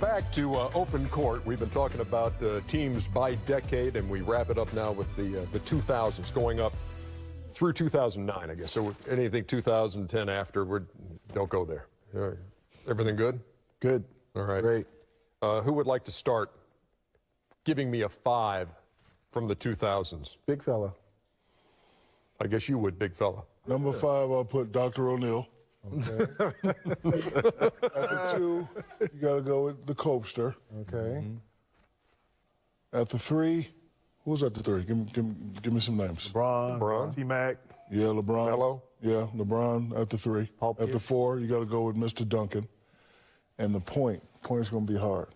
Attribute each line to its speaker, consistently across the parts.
Speaker 1: back to Open Court. We've been talking about teams by decade, and we wrap it up now with the 2000s, going up through 2009, I guess. So anything 2010 after, don't go there. Everything good?
Speaker 2: Good.
Speaker 1: All right.
Speaker 2: Great.
Speaker 1: Who would like to start giving me a 5 from the 2000s?
Speaker 2: Big fella.
Speaker 1: I guess you would, big fella.
Speaker 3: Number 5, I'll put Dr. O'Neill.
Speaker 2: Okay.
Speaker 3: At 2, you got to go with the Copester.
Speaker 2: Okay.
Speaker 3: At 3, who was at the 3? Give me some names.
Speaker 2: LeBron. T-Mac.
Speaker 3: Yeah, LeBron.
Speaker 1: Melo?
Speaker 3: Yeah, LeBron at the 3. At the 4, you got to go with Mr. Duncan. And the point's going to be hard.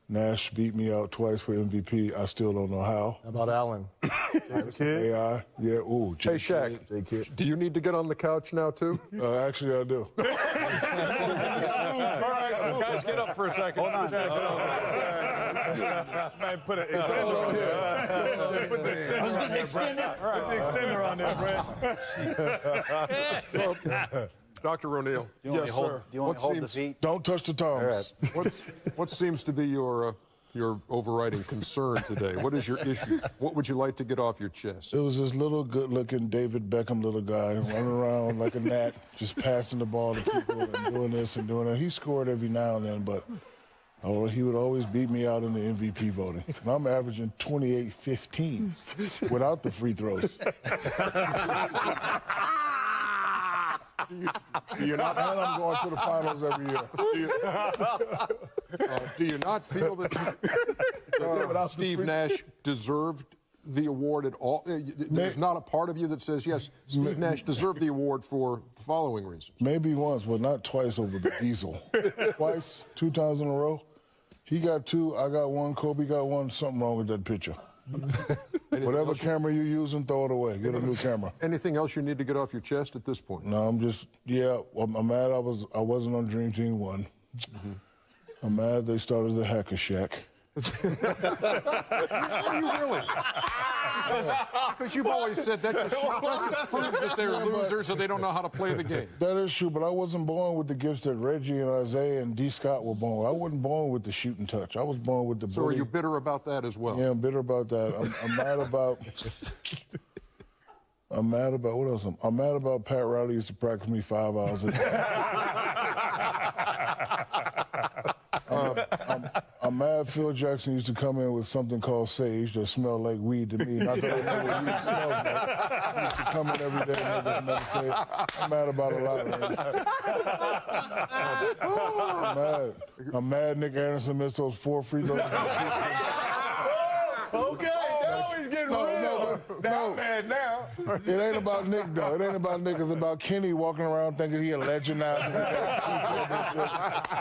Speaker 3: Nash beat me out twice for MVP. I still don't know how.
Speaker 2: How about Allen?
Speaker 3: AI. Yeah, ooh.
Speaker 1: Hey, Shaq, do you need to get on the couch now, too?
Speaker 3: Actually, I do.
Speaker 1: All right, guys, get up for a second. Hold on.
Speaker 4: Man, put an extender on here. Put the extender. All right, put the extender on there, Brad.
Speaker 1: Dr. O'Neill.
Speaker 3: Yes, sir.
Speaker 5: Do you want to hold the feet?
Speaker 3: Don't touch the toms.
Speaker 1: What seems to be your overriding concern today? What is your issue? What would you like to get off your chest?
Speaker 3: It was this little good-looking David Beckham little guy running around like a gnat, just passing the ball to people and doing this and doing that. He scored every now and then, but he would always beat me out in the MVP voting. And I'm averaging 28-15 without the free throws.
Speaker 1: Do you not?
Speaker 3: And I'm going to the finals every year.
Speaker 1: Do you not feel that Steve Nash deserved the award at all? There's not a part of you that says, yes, Steve Nash deserved the award for the following reasons.
Speaker 3: Maybe once, but not twice over the diesel. Twice, 2 times in a row. He got 2, I got 1, Kobe got 1. Something wrong with that picture. Whatever camera you're using, throw it away. Get a new camera.
Speaker 1: Anything else you need to get off your chest at this point?
Speaker 3: No, I'm just, I'm mad I wasn't on Dream Team 1. I'm mad they started the Hacker Shack.
Speaker 1: Are you really? Because you've always said that just proves that they're losers or they don't know how to play the game.
Speaker 3: That is true, but I wasn't born with the gifts that Reggie and Isaiah and D. Scott were born with. I wasn't born with the shooting touch. I was born with the
Speaker 1: So are you bitter about that as well?
Speaker 3: Yeah, I'm bitter about that. I'm mad about... I'm mad about, what else? I'm mad about Pat Riley used to practice me 5 hours a day. I'm mad Phil Jackson used to come in with something called sage that smelled like weed to me. Not that I know what weed smells like. He used to come in every day and meditate. I'm mad about a lot, man. I'm mad Nick Anderson missed those 4 free throws.
Speaker 4: Okay, now he's getting real. Now, man, now.
Speaker 3: It ain't about Nick, though. It ain't about Nick. It's about Kenny walking around thinking he a legend now.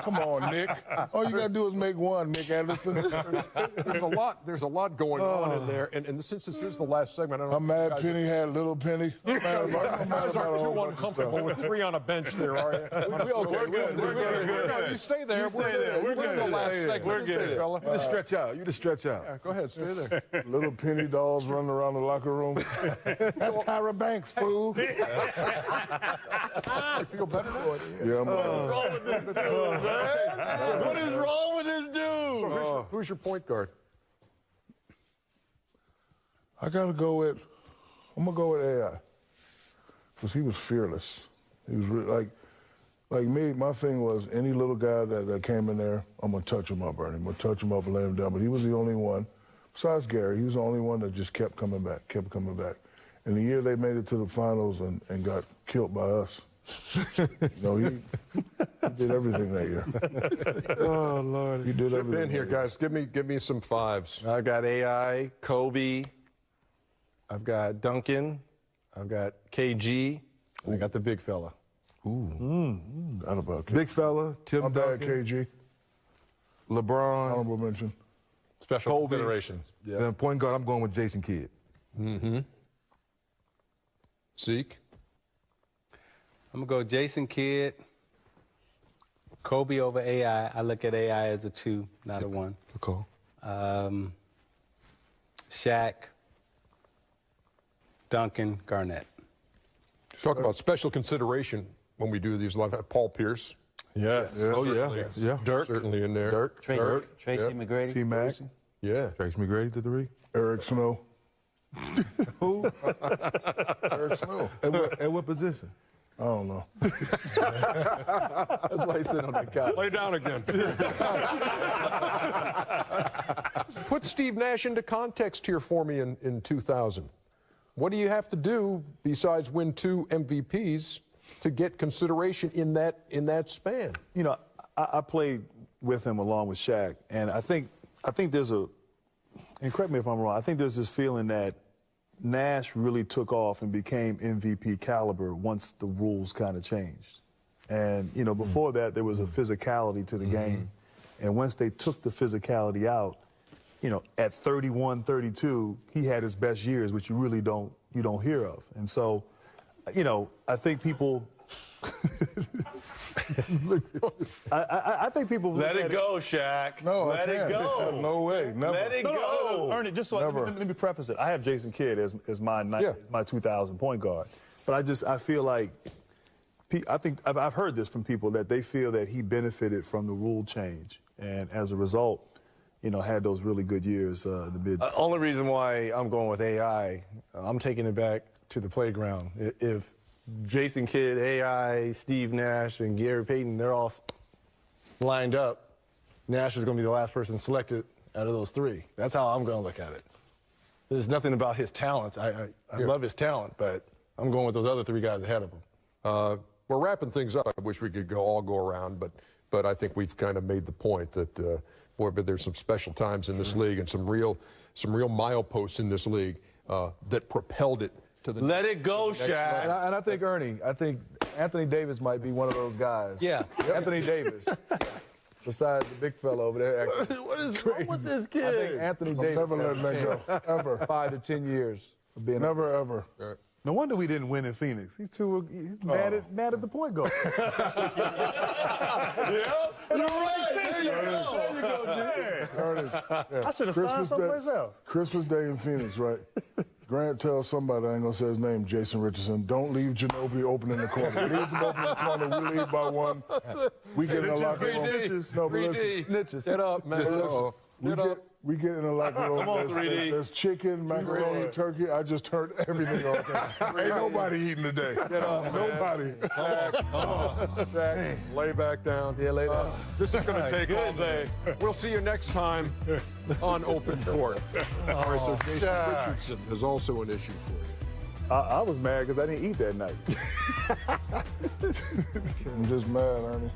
Speaker 3: Come on, Nick. All you got to do is make 1, Nick Anderson.
Speaker 1: There's a lot going on in there. And since this is the last segment, I don't know.
Speaker 3: I'm mad Penny had little Penny.
Speaker 1: You guys aren't too uncomfortable with 3 on a bench there, are you?
Speaker 4: We're good.
Speaker 1: No, you stay there. We're good. The last segment.
Speaker 4: We're good.
Speaker 1: Fella.
Speaker 4: You just stretch out. You just stretch out.
Speaker 1: Yeah, go ahead, stay there.
Speaker 3: Little penny dolls running around the locker room. That's Tyra Banks, fool.
Speaker 1: You feel better now?
Speaker 3: Yeah, I'm
Speaker 4: What is wrong with this dude?
Speaker 1: So who's your point guard?
Speaker 3: I'm going to go with AI. Because he was fearless. He was like me, my thing was any little guy that came in there, I'm going to touch him up, Bernie. I'm going to touch him up and lay him down. But he was the only one. Besides Gary, he was the only one that just kept coming back. And the year they made it to the finals and got killed by us, he did everything that year.
Speaker 2: Oh, Lord.
Speaker 3: He did everything.
Speaker 1: Jump in here, guys. Give me some 5s.
Speaker 2: I got AI, Kobe. I've got Duncan. I've got KG. I got the big fella.
Speaker 3: Not about KG.
Speaker 4: Big fella, Tim
Speaker 3: I'm bad,
Speaker 4: Duncan,
Speaker 3: KG.
Speaker 4: LeBron,
Speaker 3: Honorable mention.
Speaker 2: Special
Speaker 4: Kobe.
Speaker 2: considerations. Yeah.
Speaker 4: Then point guard, I'm going with Jason Kidd.
Speaker 1: Zeke?
Speaker 5: I'm going to go Jason Kidd, Kobe over AI. I look at AI as a 2, not a 1.
Speaker 4: Good call.
Speaker 5: Shaq, Duncan, Garnett.
Speaker 1: Talk about special consideration when we do these live. Paul Pierce.
Speaker 2: Yes.
Speaker 3: Oh, yeah.
Speaker 1: Certainly.
Speaker 3: Yeah.
Speaker 1: Dirk. Certainly in there.
Speaker 3: Dirk.
Speaker 6: Tracy McGrady.
Speaker 3: T-Mac.
Speaker 1: Yeah.
Speaker 3: Tracy McGrady to 3. Eric Snow.
Speaker 2: Who?
Speaker 3: Eric Snow.
Speaker 2: At what position?
Speaker 3: I don't know.
Speaker 2: That's why he's sitting on that couch.
Speaker 1: Lay down again. Put Steve Nash into context here for me in 2000. What do you have to do besides win 2 MVPs to get consideration in that span?
Speaker 4: You know, I played with him along with Shaq, and I think there's and correct me if I'm wrong, I think there's this feeling that Nash really took off and became MVP caliber once the rules kind of changed. And, you know, before that, there was a physicality to the game. And once they took the physicality out, you know, at 31, 32, he had his best years, which you really don't hear of. And so, you know, I think people I think people
Speaker 2: Let it go, Shaq.
Speaker 3: No,
Speaker 2: let
Speaker 3: I
Speaker 2: it
Speaker 3: can't.
Speaker 2: go.
Speaker 3: No way. Never.
Speaker 2: Let it go.
Speaker 4: Ernie, just so let me preface it. I have Jason Kidd as my 2000 point guard, but I feel like I think I've heard this from people that they feel that he benefited from the rule change, and as a result, you know, had those really good years in the mid.
Speaker 2: Only reason why I'm going with AI, I'm taking it back to the playground. If Jason Kidd, AI, Steve Nash, and Gary Payton, they're all lined up, Nash is going to be the last person selected out of those 3. That's how I'm going to look at it. There's nothing about his talents. I love his talent, but I'm going with those other 3 guys ahead of him.
Speaker 1: We're wrapping things up. I wish we could all go around, but I think we've kind of made the point that boy, but there's some special times in this league and some real mileposts in this league that propelled it to the.
Speaker 2: Let it go, Shaq.
Speaker 7: And I think I think Anthony Davis might be one of those guys.
Speaker 5: Yeah.
Speaker 7: Anthony Davis. Besides the big fella over there.
Speaker 2: What is wrong with this kid?
Speaker 7: I think Anthony Davis.
Speaker 3: Never letting that go. Ever.
Speaker 7: 5 to 10 years of being.
Speaker 3: Never, ever.
Speaker 4: No wonder we didn't win in Phoenix. He's mad at the point guard.
Speaker 2: Yeah, you're right. There you go.
Speaker 4: I should have signed someplace else.
Speaker 3: Christmas Day in Phoenix, right? Grant tells somebody, I ain't gonna say his name, Jason Richardson, don't leave Ginobili open in the corner. Leaves him open in the corner, we lead by 1. We get in the locker room. No, but listen,
Speaker 1: Snitches. Get up, man.
Speaker 3: we get in the locker room.
Speaker 2: Come on, 3D.
Speaker 3: There's chicken, macaroni, turkey. I just turned everything on. Ain't nobody eating today. Nobody.
Speaker 1: Shaq, lay back down.
Speaker 7: Yeah, lay down.
Speaker 1: This is going to take all day. We'll see you next time on Open Court. All right, so Jason Richardson is also an issue for you.
Speaker 4: I was mad because I didn't eat that night.
Speaker 3: I'm just mad, Ernie.